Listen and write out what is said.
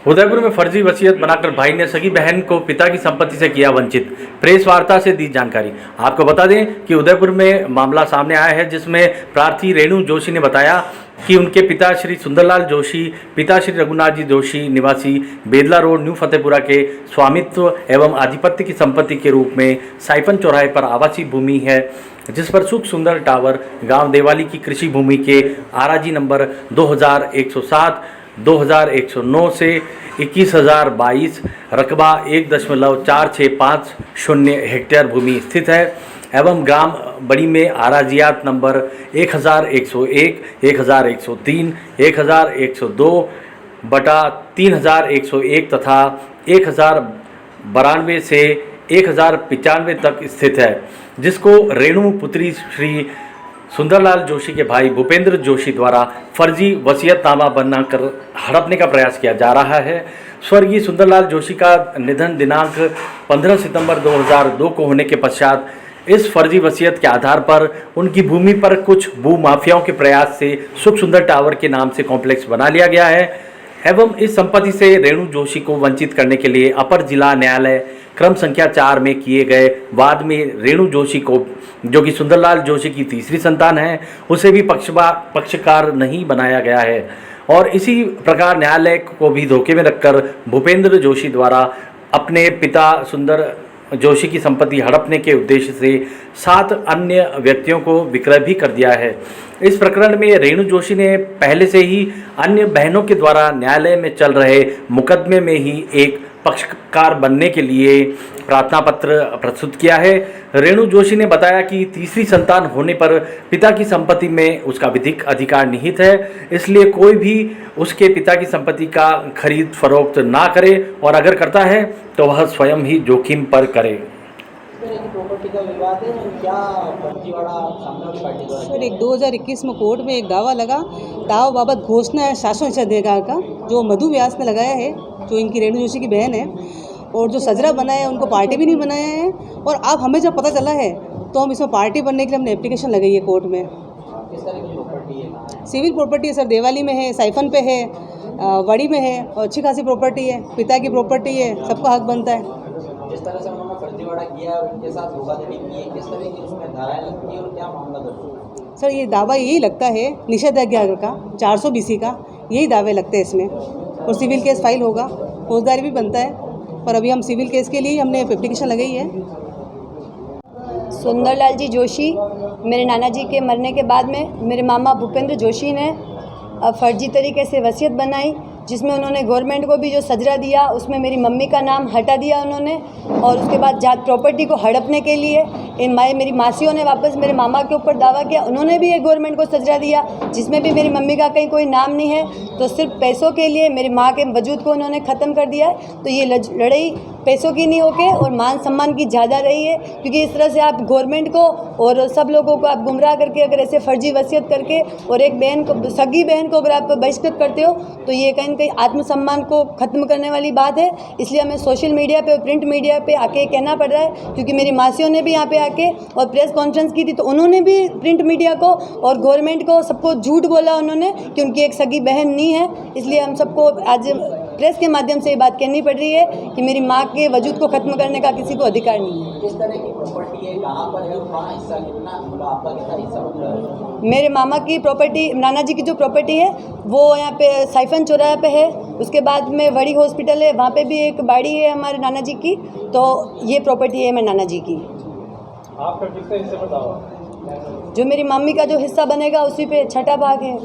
उदयपुर में फर्जी वसीयत बनाकर भाई ने सगी बहन को पिता की संपत्ति से किया वंचित। प्रेस वार्ता से दी जानकारी। आपको बता दें कि उदयपुर में मामला सामने आया है, जिसमें प्रार्थी रेणु जोशी ने बताया कि उनके पिता श्री सुंदरलाल जोशी, पिता श्री रघुनाथ जी जोशी निवासी बेदला रोड न्यू फतेहपुरा के स्वामित्व एवं आधिपत्य की संपत्ति के रूप में साइफन चौराहे पर आवासीय भूमि है, जिस पर सुख सुंदर टावर गांव देवाली की कृषि भूमि के आराजी नंबर 2107 2109 से 21,022 रकबा 1.4650 हेक्टेयर भूमि स्थित है एवं ग्राम बड़ी में आराजियात नंबर 1101, 1103, 1102 बटा 3101 तथा 1092 से 1095 तक स्थित है, जिसको रेणु पुत्री श्री सुंदरलाल जोशी के भाई भूपेंद्र जोशी द्वारा फर्जी वसीयतनामा बनाकर हड़पने का प्रयास किया जा रहा है। स्वर्गीय सुंदरलाल जोशी का निधन दिनांक 15 सितंबर 2002 को होने के पश्चात इस फर्जी वसीयत के आधार पर उनकी भूमि पर कुछ भूमाफियाओं के प्रयास से सुख सुंदर टावर के नाम से कॉम्प्लेक्स बना लिया गया है एवं इस संपत्ति से रेणु जोशी को वंचित करने के लिए अपर जिला न्यायालय क्रम संख्या 4 में किए गए वाद में रेणु जोशी को, जो कि सुंदरलाल जोशी की तीसरी संतान है, उसे भी पक्षकार नहीं बनाया गया है और इसी प्रकार न्यायालय को भी धोखे में रखकर भूपेंद्र जोशी द्वारा अपने पिता सुंदर जोशी की संपत्ति हड़पने के उद्देश्य से 7 अन्य व्यक्तियों को विक्रय भी कर दिया है। इस प्रकरण में रेणु जोशी ने पहले से ही अन्य बहनों के द्वारा न्यायालय में चल रहे मुकदमे में ही एक पक्षकार बनने के लिए प्रार्थना पत्र प्रस्तुत किया है। रेणु जोशी ने बताया कि तीसरी संतान होने पर पिता की संपत्ति में उसका विधिक अधिकार निहित है, इसलिए कोई भी उसके पिता की संपत्ति का खरीद फरोख्त ना करे और अगर करता है तो वह स्वयं ही जोखिम पर करे। प्रॉपर्टी का विवाद है, क्या फर्जीवाड़ा सामने वाली पार्टी द्वारा? सर, एक 2021 में कोर्ट में एक दावा लगा, दावा बाबत घोषणा है शासन अधिकार का, जो मधु व्यास ने लगाया है, जो इनकी रेणु जोशी की बहन है, और जो सजरा बनाया है उनको पार्टी भी नहीं बनाया है। और अब हमें जब पता चला है तो हम इसमें पार्टी बनने के लिए हमने एप्लीकेशन लगाई है कोर्ट में। किस तरह की प्रॉपर्टी है? सिविल प्रॉपर्टी है सर, देवाली में है, साइफन पे है, वड़ी में है और अच्छी खासी प्रॉपर्टी है, पिता की प्रॉपर्टी है, सबका हक बनता है। जिस तरह से उन्होंने फर्जीवाड़ा किया और उनके साथ धोखाधड़ी की है, किस तरह की उसमें धाराएं लगती है और क्या मामला दर्ज? सर, ये दावा यही लगता है निषेधाज्ञा का 400 BC का, यही दावे लगते हैं इसमें और सिविल केस फाइल होगा, फौजदारी भी बनता है, पर अभी हम सिविल केस के लिए हमने एप्लीकेशन लगाई है। सुंदरलाल जी जोशी, मेरे नाना जी के मरने के बाद में मेरे मामा भूपेंद्र जोशी ने फर्जी तरीके से वसीयत बनाई, जिसमें उन्होंने गवर्नमेंट को भी जो सजरा दिया उसमें मेरी मम्मी का नाम हटा दिया उन्होंने, और उसके बाद जात प्रॉपर्टी को हड़पने के लिए मेरी मासियों ने वापस मेरे मामा के ऊपर दावा किया, उन्होंने भी एक गवर्नमेंट को सजरा दिया जिसमें भी मेरी मम्मी का कहीं कोई नाम नहीं है। तो सिर्फ पैसों के लिए मेरी माँ के वजूद को उन्होंने ख़त्म कर दिया है। तो ये लड़ाई पैसों की नहीं होके और मान सम्मान की ज़्यादा रही है, क्योंकि इस तरह से आप गवर्नमेंट को और सब लोगों को आप गुमराह करके अगर ऐसे फर्जी वसीयत करके और एक बहन को, सगी बहन को अगर आप बहिष्कृत करते हो तो ये कहीं न कहीं आत्मसम्मान को ख़त्म करने वाली बात है। इसलिए हमें सोशल मीडिया पे और प्रिंट मीडिया पे आके कहना पड़ रहा है, क्योंकि मेरी मासियों ने भी यहाँ पे आके और प्रेस कॉन्फ्रेंस की थी तो उन्होंने भी प्रिंट मीडिया को और गवर्नमेंट को सबको झूठ बोला उन्होंने कि उनकी एक सगी बहन नहीं है। इसलिए हम सबको आज प्रेस के माध्यम से ये बात कहनी पड़ रही है कि मेरी माँ के वजूद को ख़त्म करने का किसी को अधिकार नहीं है। किस तरह की प्रॉपर्टी है, कहाँ पर है और कहाँ हिस्सा, कितना आपका कितना हिस्सा बन रहा है? मेरे मामा की प्रॉपर्टी, नाना जी की जो प्रॉपर्टी है वो यहाँ पे साइफन चौराहे पे है, उसके बाद में वड़ी हॉस्पिटल है, वहाँ पे भी एक बाड़ी है हमारे नाना जी की, तो ये प्रॉपर्टी है मेरे नाना जी की। आपका कितना हिस्सा बताओ? जो मेरी मम्मी का जो हिस्सा बनेगा उसी पे छठा भाग है।